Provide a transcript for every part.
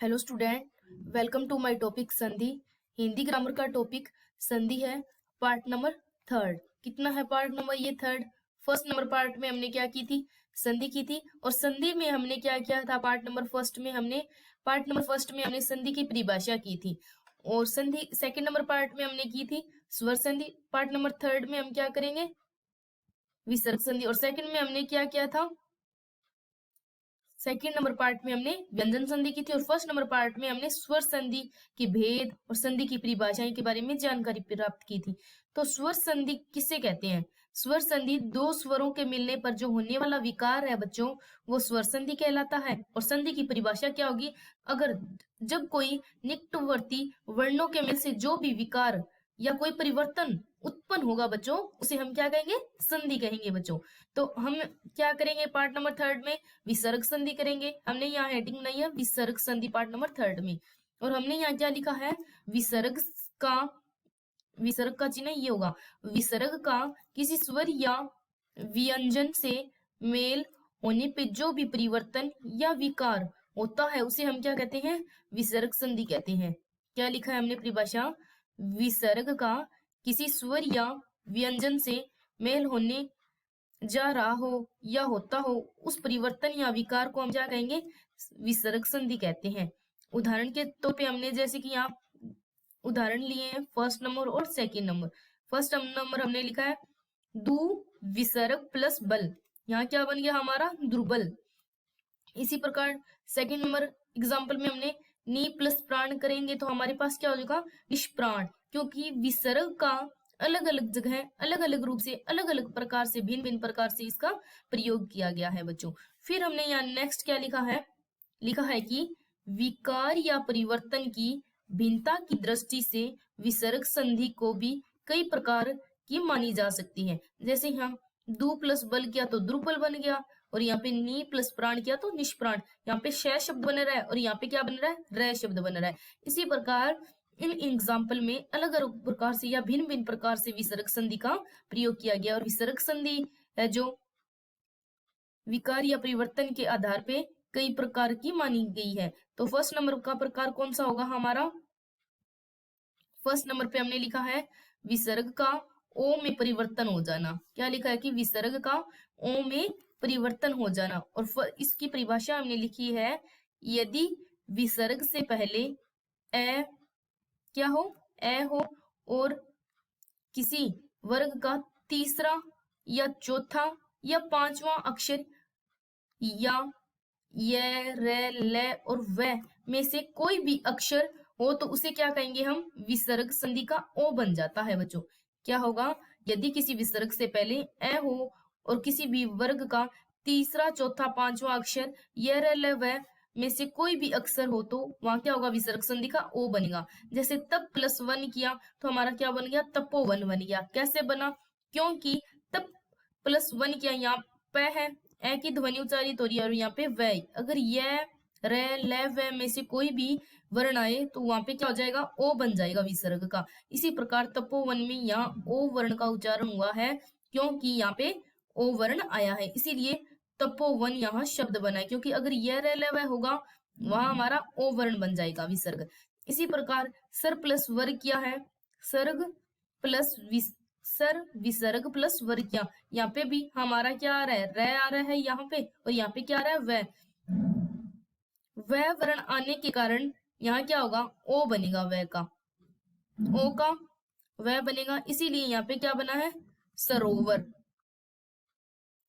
Hello student, welcome to my topic sandhi. Hindi grammar का topic संधि है, पार्ट नंबर थर्ड। कितना है पार्ट नंबर? ये थर्ड। फर्स्ट नंबर पार्ट में हमने क्या की थी? संधि की थी। और संधि में हमने क्या किया था? पार्ट नंबर फर्स्ट में हमने संधि की परिभाषा की थी। और संधि सेकंड नंबर पार्ट में हमने की थी स्वर संधि। पार्ट नंबर थर्ड में हम क्या करेंगे? विसर्ग संधि। और सेकंड में हमने क्या किया था? सेकंड नंबर पार्ट में हमने व्यंजन संधि की थी। और फर्स्ट नंबर पार्ट में हमने स्वर संधि की भेद और संधि की परिभाषाएं के बारे में जानकारी प्राप्त की थी। तो स्वर संधि किसे कहते हैं? स्वर संधि दो स्वरों के मिलने पर जो होने वाला विकार है बच्चों, वो स्वर संधि कहलाता है। और संधि की परिभाषा क्या होगी? अगर जब कोई निकटवर्ती वर्णों के मिल से जो भी विकार या कोई परिवर्तन उत्पन्न होगा बच्चों, उसे हम क्या कहेंगे? संधि कहेंगे बच्चों। तो हम क्या करेंगे पार्ट नंबर थर्ड में? विसर्ग संधि करेंगे। हमने यहाँ हेडिंग बनाई है विसर्ग संधि पार्ट नंबर थर्ड में। और हमने यहाँ क्या लिखा है? विसर्ग का चिन्ह ये होगा, विसर्ग का किसी स्वर या व्यंजन से मेल होने पे जो भी परिवर्तन या विकार होता है उसे हम क्या कहते हैं? विसर्ग संधि कहते हैं। क्या लिखा है हमने परिभाषा? विसर्ग का किसी स्वर या व्यंजन से मेल होने जा रहा हो या होता हो उस परिवर्तन या विकार को हम क्या कहेंगे? विसर्ग संधि कहते हैं। उदाहरण के तौर पे हमने जैसे कि यहाँ उदाहरण लिए हैं फर्स्ट नंबर और सेकंड नंबर। फर्स्ट नंबर हमने लिखा है दु विसर्ग प्लस बल। यहाँ क्या बन गया हमारा? दुर्बल। इसी प्रकार सेकंड नंबर एग्जाम्पल में हमने नी प्लस प्राण करेंगे तो हमारे पास क्या हो जाएगा? निष्प्राण। क्योंकि विसर्ग का अलग अलग जगह अलग अलग रूप से अलग अलग प्रकार से भिन्न भिन्न प्रकार से इसका प्रयोग किया गया है बच्चों। फिर हमने यहाँ नेक्स्ट क्या लिखा है कि विकार या परिवर्तन की भिन्नता की दृष्टि से विसर्ग संधि को भी कई प्रकार की मानी जा सकती है। जैसे यहाँ दु प्लस बल किया तो दुर्बल बन गया, और यहाँ पे नी प्लस प्राण किया तो निष्प्राण। यहाँ पे श शब्द बन रहा है और यहाँ पे क्या बन रहा है? र शब्द बन रहा है। इसी प्रकार इन एग्जाम्पल में अलग अलग प्रकार से या भिन्न भिन्न प्रकार से विसर्ग संधि का प्रयोग किया गया। और विसर्ग संधि है जो विकार या परिवर्तन के आधार पे कई प्रकार की मानी गई है। तो फर्स्ट नंबर का प्रकार कौन सा होगा हमारा? फर्स्ट नंबर पे हमने लिखा है विसर्ग का ओ में परिवर्तन हो जाना। क्या लिखा है? कि विसर्ग का ओ में परिवर्तन हो जाना। और इसकी परिभाषा हमने लिखी है, यदि विसर्ग से पहले ए क्या हो? ए हो और किसी वर्ग का तीसरा या चौथा या पांचवा अक्षर या ये रे ले और व में से कोई भी अक्षर हो तो उसे क्या कहेंगे हम? विसर्ग संधि का ओ बन जाता है बच्चों। क्या होगा? यदि किसी विसर्ग से पहले ए हो और किसी भी वर्ग का तीसरा चौथा पांचवा अक्षर ये रे ले व में से कोई भी अक्षर हो तो वहां क्या होगा? विसर्ग संधि का ओ बनेगा। जैसे तप प्लस वन किया तो हमारा क्या बन गया? तपोवन बन गया। कैसे बना? क्योंकि तप प्लस वन किया, यहाँ पे है ए की ध्वनि उच्चारित हो रही है और यहाँ पे व, अगर ये रे ले व में से कोई भी वर्ण आए तो वहां पे क्या हो जाएगा? ओ बन जाएगा विसर्ग का। इसी प्रकार तपोवन में यहाँ ओ वर्ण का उच्चारण हुआ है क्योंकि यहाँ पे ओ वर्ण आया है, इसीलिए तपोवन यहाँ शब्द बना है। क्योंकि अगर यह रे ले व होगा वहां हमारा ओ वर्ण बन जाएगा विसर्ग। इसी प्रकार सर प्लस वर्ग क्या है? सर्ग प्लस सर विसर्ग प्लस वर्ग किया, यहाँ पे भी हमारा क्या आ रहा है? रे आ रहा है यहाँ पे, और यहाँ पे क्या आ रहा है? वह वर्ण आने के कारण यहाँ क्या होगा? ओ बनेगा। वह का ओ का वह बनेगा, इसीलिए यहाँ पे क्या बना है? सरोवर।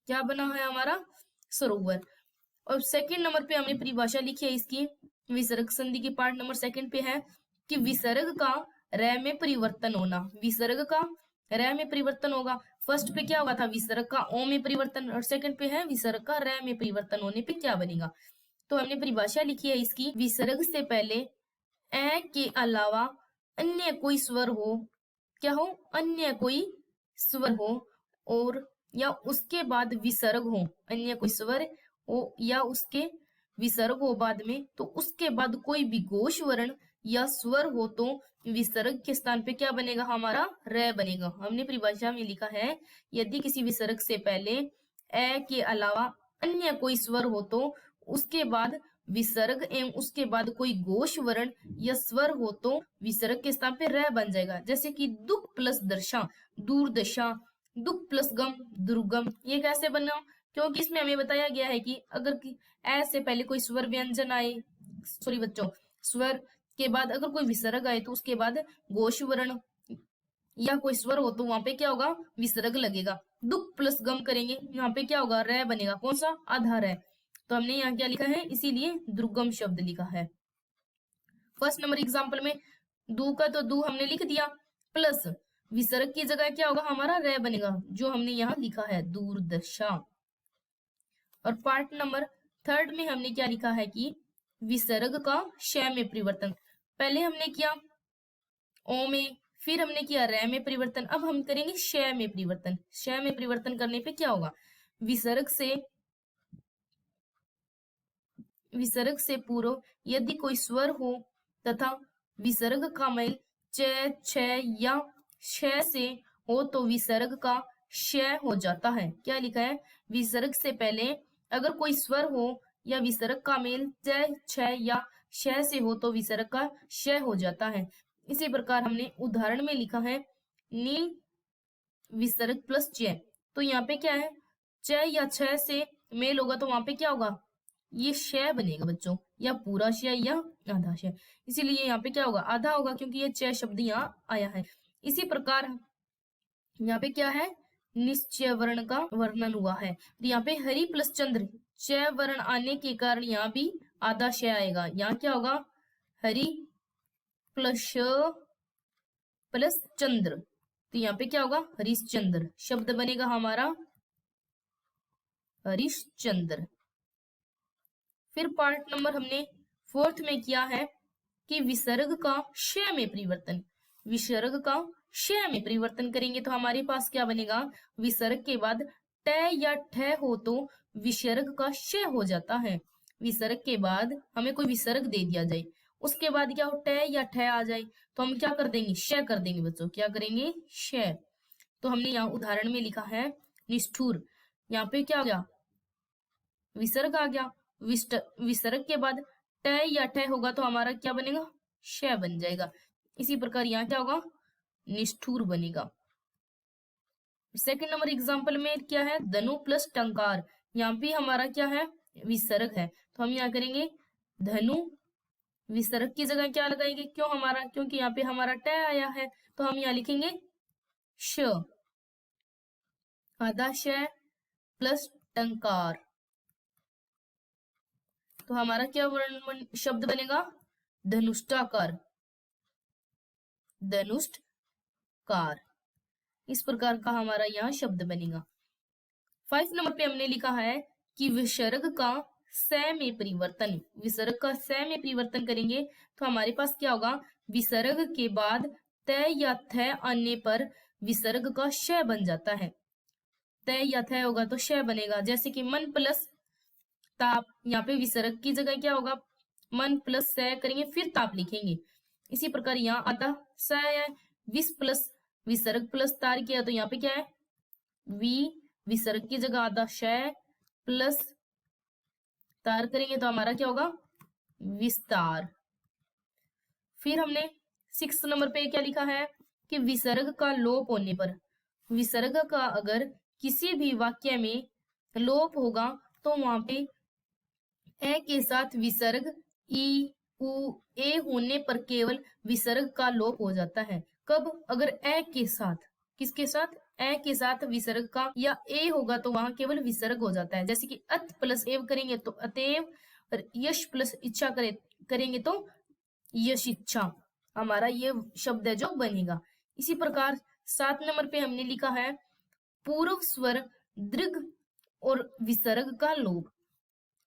क्या बना है हमारा? सरोवर। और सेकंड नंबर पे हमने परिभाषा लिखी है इसकी विसर्ग संधि की पार्ट नंबर सेकंड पे है कि विसर्ग का रे में परिवर्तन होना। विसर्ग का रे में परिवर्तन होगा। फर्स्ट पे क्या हुआ था? विसर्ग का ओ में परिवर्तन, और सेकंड पे है विसर्ग का रे में परिवर्तन होने पे क्या बनेगा। तो हमने परिभाषा लिखी है इसकी, विसर्ग से पहले ए के अलावा अन्य कोई स्वर हो, क्या हो? अन्य कोई स्वर हो और या उसके बाद विसर्ग हो, अन्य कोई स्वर हो या उसके विसर्ग हो बाद में, तो उसके बाद कोई भी घोष वर्ण या स्वर हो तो विसर्ग के स्थान पे क्या बनेगा हमारा? रे बनेगा। हमने परिभाषा में लिखा है, यदि किसी विसर्ग से पहले ए के अलावा अन्य कोई स्वर हो तो उसके बाद विसर्ग एवं उसके बाद कोई घोष वर्ण या स्वर हो तो विसर्ग के स्थान पे र बन जाएगा। जैसे कि दुख प्लस दर्शा, दूरदशा, दुख प्लस गम, दुर्गम। ये कैसे बना? क्योंकि इसमें हमें बताया गया है कि अगर ऐसे पहले कोई स्वर व्यंजन आए, सॉरी बच्चों, स्वर के बाद अगर कोई विसर्ग आए तो उसके बाद घोष वर्ण या कोई स्वर हो तो वहां पे क्या होगा? विसर्ग लगेगा। दुख प्लस गम करेंगे, यहाँ पे क्या होगा? रे बनेगा। कौन सा? आधार है। तो हमने यहाँ क्या लिखा है? इसीलिए दुर्गम शब्द लिखा है। फर्स्ट नंबर एग्जाम्पल में दू का तो दू हमने लिख दिया, प्लस विसर्ग की जगह क्या होगा? हमारा रे बनेगा, जो हमने यहाँ लिखा है दूरदशा। और पार्ट नंबर थर्ड में हमने क्या लिखा है कि विसर्ग का श में परिवर्तन। पहले हमने किया ओ में, फिर हमने किया रे में परिवर्तन, अब हम करेंगे श में परिवर्तन। श में परिवर्तन करने पे क्या होगा? विसर्ग से पूर्व यदि कोई स्वर हो तथा विसर्ग का मेल च, छ या श से हो तो विसर्ग का श हो जाता है। क्या लिखा है? विसर्ग से पहले अगर कोई स्वर हो या विसर्ग का मेल च, छ या श से हो तो विसर्ग का श हो जाता है। इसी प्रकार हमने उदाहरण में लिखा है नील विसर्ग प्लस च। तो यहाँ पे क्या है? च या छ से मेल होगा तो वहां पे क्या होगा? ये श बनेगा बच्चों, या पूरा श या आधा श। इसीलिए यहाँ पे क्या होगा? आधा होगा, क्योंकि ये च शब्द यहाँ आया है। इसी प्रकार यहाँ पे क्या है? निश्चय वर्ण का वर्णन हुआ है। तो यहाँ पे हरि प्लस चंद्र, च वर्ण आने के कारण यहाँ भी आधा श आएगा। यहाँ क्या होगा? हरि प्लस प्लस चंद्र, तो यहाँ पे क्या होगा? हरिश्चंद्र शब्द बनेगा हमारा हरिश्चंद्र। फिर पार्ट नंबर हमने फोर्थ में किया है कि विसर्ग का श में परिवर्तन। विसर्ग का श में परिवर्तन करेंगे तो हमारे पास क्या बनेगा? विसर्ग के बाद ट या ठ हो तो विसर्ग का श हो जाता है। विसर्ग के बाद हमें कोई विसर्ग दे दिया जाए, उसके बाद क्या हो? ट या ठ आ जाए तो हम क्या कर देंगे? श कर देंगे बच्चों। क्या करेंगे? श। तो हमने यहाँ उदाहरण में लिखा है निष्ठुर। यहाँ पे क्या आ गया? विसर्ग आ गया। विसर्ग के बाद ट या ठ होगा तो हमारा क्या बनेगा? श बन जाएगा। इसी प्रकार यहाँ क्या होगा? निष्ठुर बनेगा। सेकंड नंबर एग्जांपल में क्या है? धनु प्लस टंकार। यहाँ भी हमारा क्या है? विसर्ग है। तो हम यहाँ करेंगे धनु, विसर्ग की जगह क्या लगाएंगे? क्यों? हमारा क्योंकि यहाँ पे हमारा ट आया है तो हम यहाँ लिखेंगे श, आधा श प्लस टंकार। तो हमारा क्या वर्ण शब्द बनेगा? धनुष्टाकार, धनुष्टकार। इस प्रकार का हमारा यहाँ शब्द बनेगा। 5 नंबर पे हमने लिखा है कि विसर्ग का स में परिवर्तन। विसर्ग का स में परिवर्तन करेंगे तो हमारे पास क्या होगा? विसर्ग के बाद त या थ आने पर विसर्ग का श बन जाता है। त या थ होगा तो श बनेगा। जैसे कि मन प्लस ताप, यहाँ पे विसर्ग की जगह क्या होगा? मन प्लस स करेंगे फिर ताप लिखेंगे। इसी प्रकार यहाँ आता स है, विस प्लस विसर्ग प्लस तार किया तो यहाँ पे क्या है? वी, विसर्ग की जगह आधा श प्लस तार करेंगे तो हमारा क्या होगा? विस्तार। फिर हमने 6 नंबर पे क्या लिखा है कि विसर्ग का लोप होने पर, विसर्ग का अगर किसी भी वाक्य में लोप होगा तो वहां पे ए के साथ विसर्ग ई, उ, ए होने पर केवल विसर्ग का लोप हो जाता है। कब? अगर ए के साथ, किसके साथ? ए के साथ विसर्ग का या ए होगा तो वहां केवल विसर्ग हो जाता है। जैसे कि अत प्लस एव करेंगे तो अतएव, और यश प्लस इच्छा करेंगे तो यश इच्छा, हमारा ये शब्द है जो बनेगा। इसी प्रकार 7 नंबर पे हमने लिखा है पूर्व स्वर दीर्घ और विसर्ग का लोप।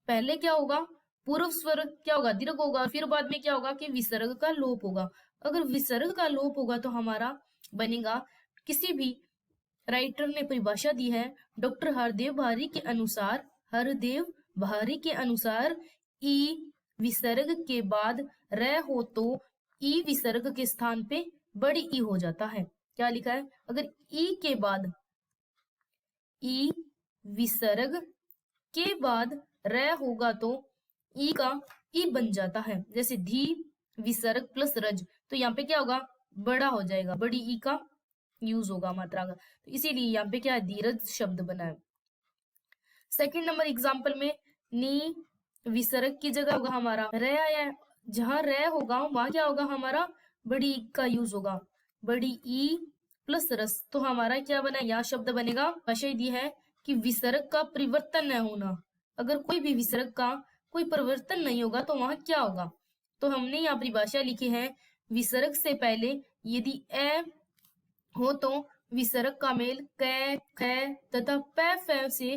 पहले क्या होगा? पूर्व स्वर क्या होगा? दीर्घ होगा, फिर बाद में क्या होगा? कि विसर्ग का लोप होगा। अगर विसर्ग का लोप होगा तो हमारा बनेगा, किसी भी राइटर ने परिभाषा दी है डॉक्टर हरदेव भारी के अनुसार, हरदेव भारी के अनुसार ई विसर्ग के बाद र हो तो ई विसर्ग के स्थान पे बड़ी ई हो जाता है। क्या लिखा है? अगर ई के बाद, ई विसर्ग के बाद र होगा तो ई का ई बन जाता है। जैसे धी विसर्ग प्लस रज, तो यहाँ पे क्या होगा, बड़ा हो जाएगा, बड़ी ई का यूज होगा मात्रा का, तो इसीलिए यहाँ पे क्या है, धीरज शब्द बना है। सेकंड नंबर एग्जाम्पल में नी विसर्ग की जगह होगा हमारा र आया है, जहां र होगा वहां क्या होगा हमारा, बड़ी ई का यूज होगा, बड़ी ई प्लस रस, तो हमारा क्या बना, यहाँ शब्द बनेगा, भाषा दी है कि विसर्ग का परिवर्तन न होना। अगर कोई भी विसर्ग का कोई परिवर्तन नहीं होगा तो वहां क्या होगा, तो हमने यहाँ परिभाषा लिखी है, विसर्ग से पहले यदि ए हो तो विसर्ग का मेल क ख तथा प फ से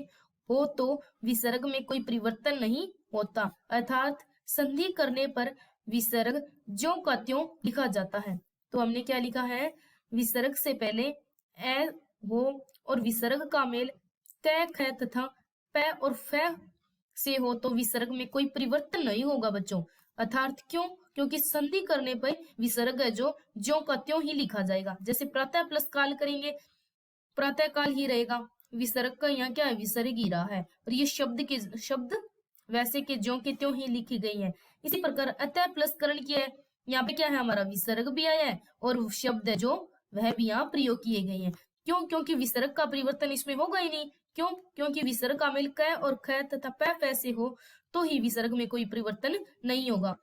हो तो विसर्ग में कोई परिवर्तन नहीं होता, अर्थात संधि करने पर विसर्ग ज्यों का त्यों लिखा जाता है। तो हमने क्या लिखा है, विसर्ग से पहले ए हो और विसर्ग का मेल क ख तथा प और फ से हो तो विसर्ग में कोई परिवर्तन नहीं होगा बच्चों, अर्थात क्यों, क्योंकि संधि करने पर विसर्ग है जो ज्यों का त्यों ही लिखा जाएगा। जैसे प्रातः प्लस काल करेंगे, प्रातः काल ही रहेगा, विसर्ग का यहाँ क्या है, विसर्ग ही रहा है, और ये शब्द वैसे के ज्यों के त्यों ही लिखी गई है। इसी प्रकार अतः प्लस करण किया है, यहाँ पे क्या है, हमारा विसर्ग भी आया है और शब्द है जो वह भी यहाँ प्रयोग किए गए हैं। क्यों, क्योंकि विसर्ग का परिवर्तन इसमें होगा ही नहीं, क्यों, क्योंकि विसर्ग का मेल क और ख तथा प फैसे हो तो ही विसर्ग में कोई परिवर्तन नहीं होगा,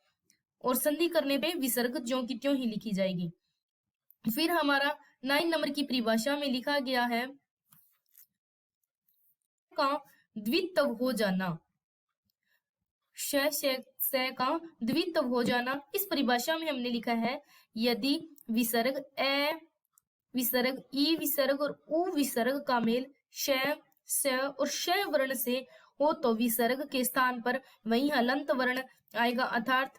और संधि करने पे विसर्ग ज्यों की त्यों ही लिखी जाएगी। फिर हमारा 9 नंबर की परिभाषा में लिखा गया है का द्वित्व हो जाना, श का द्वित्व हो जाना। इस परिभाषा में हमने लिखा है, यदि विसर्ग ए विसर्ग ई विसर्ग और उ विसर्ग का मेल श स और श वर्ण से हो तो विसर्ग के स्थान पर वही हलंत वर्ण आएगा, अर्थात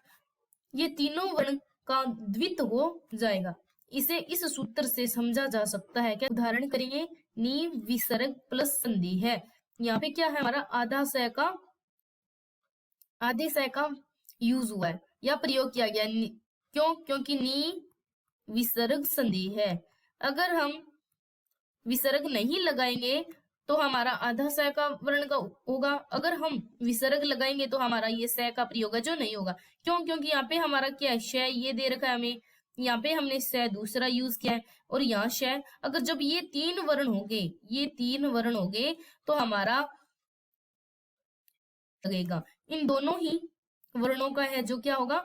ये तीनों वर्ण का द्वित्व हो जाएगा। इसे इस सूत्र से समझा जा सकता है, क्या उदाहरण करेंगे, नी विसर्ग प्लस संधि है, यहाँ पे क्या है हमारा, आधे स का यूज हुआ है या प्रयोग किया गया, क्यों, क्योंकि नी विसर्ग संधि है। अगर हम विसर्ग नहीं लगाएंगे तो हमारा आधा स का वर्ण का होगा, अगर हम विसर्ग लगाएंगे तो हमारा ये स का प्रयोग जो नहीं होगा। क्यों, क्योंकि यहाँ पे हमारा क्या है, श ये दे रखा है हमें, यहाँ पे हमने स दूसरा यूज किया है और यहाँ श, अगर जब ये तीन वर्ण हो गए तो हमारा लगेगा, इन दोनों ही वर्णों का है जो क्या होगा,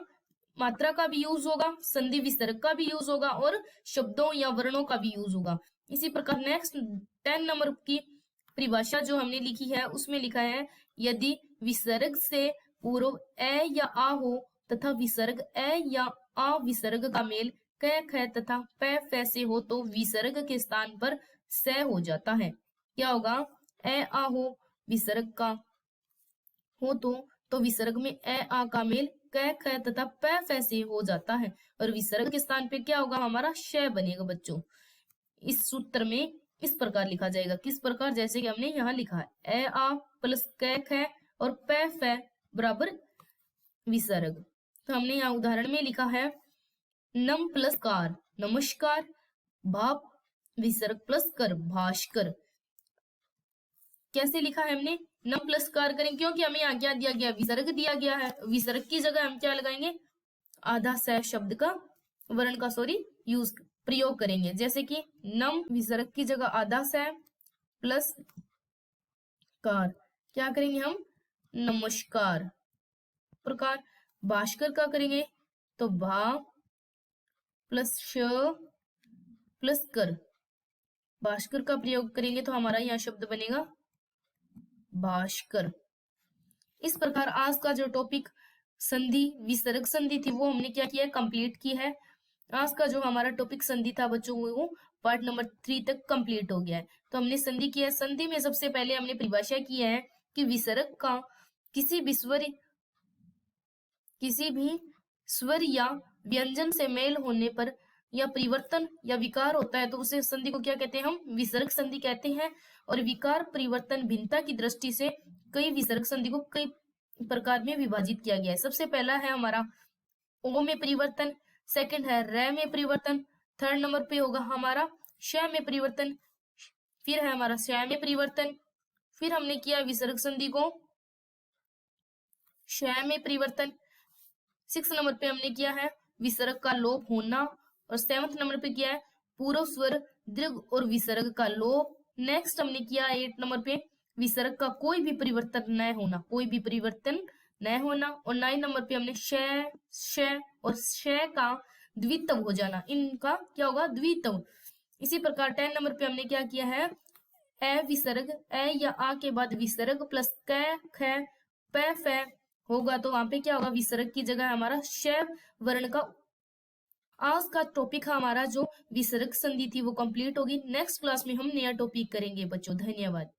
मात्रा का भी यूज होगा, संधि विसर्ग का भी यूज होगा और शब्दों या वर्णों का भी यूज होगा। इसी प्रकार नेक्स्ट 10 नंबर की परिभाषा जो हमने लिखी है उसमें लिखा है, यदि विसर्ग से पूर्व ए या आ हो तथा विसर्ग ए या आ विसर्ग का मेल क ख तथा प फ से हो तो विसर्ग के स्थान पर स हो जाता है। क्या होगा, ए आ हो विसर्ग का हो तो विसर्ग में ए आ का मेल क ख तथा प फ से हो जाता है और विसर्ग के स्थान पे क्या होगा, हमारा श बनेगा बच्चों। इस सूत्र में इस प्रकार लिखा जाएगा, किस प्रकार, जैसे कि हमने यहाँ लिखा है, ए आ प्लस क ख और प फ बराबर विसर्ग। तो हमने यहाँ उदाहरण में लिखा है, नम प्लस कार नमस्कार, भाप विसर्ग प्लस कर भास्कर। कैसे लिखा है हमने, नम प्लस कार करें, क्योंकि हमें यहाँ क्या दिया गया, विसर्ग दिया गया है, विसर्ग की जगह हम क्या लगाएंगे, आधा स शब्द का वर्ण का यूज प्रयोग करेंगे। जैसे कि नम विसर्ग की जगह आधा स प्लस कार, क्या करेंगे हम, नमस्कार। प्रकार भास्कर का करेंगे तो भा प्लस श प्लस कर, भास्कर का प्रयोग करेंगे तो हमारा यहाँ शब्द बनेगा भास्कर। इस प्रकार आज का जो टॉपिक संधि विसर्ग संधि थी वो हमने क्या किया है, कंप्लीट की है। आज का जो हमारा टॉपिक संधि था बच्चों, वो पार्ट नंबर 3 तक कंप्लीट हो गया है। तो हमने संधि किया है, संधि में सबसे पहले हमने परिभाषा की है कि विसर्ग का किसी भी स्वर या व्यंजन से मेल होने पर या परिवर्तन या विकार होता है तो उसे संधि को क्या कहते हैं, हम विसर्ग संधि कहते हैं। और विकार परिवर्तन भिन्नता की दृष्टि से कई विसर्ग संधि को कई प्रकार में विभाजित किया गया है। सबसे पहला है हमारा ओ में परिवर्तन, सेकंड है र में परिवर्तन, थर्ड नंबर पे होगा हमारा श में परिवर्तन, फिर है हमारा श में परिवर्तन, फिर हमने किया विसर्ग संधि को श में परिवर्तन। 6 नंबर पे हमने किया है विसर्ग का लोप होना, और 7th नंबर पे किया है पूर्व स्वर दीर्घ और विसर्ग का लोप। नेक्स्ट हमने किया 8 नंबर पे विसर्ग का कोई भी परिवर्तन न होना, कोई भी परिवर्तन न होना। और 9 नंबर पे हमने श और श का द्वित्व हो जाना, इनका क्या होगा, द्वित्व। इसी प्रकार 10 नंबर पे हमने क्या किया है, ए विसर्ग, ए या आ के बाद विसर्ग प्लस क ख प फ होगा, तो वहां पे क्या होगा, विसर्ग की जगह हमारा श वर्ण का। आज का टॉपिक हमारा जो विसर्ग संधि थी वो कंप्लीट होगी। नेक्स्ट क्लास में हम नया टॉपिक करेंगे बच्चों। धन्यवाद।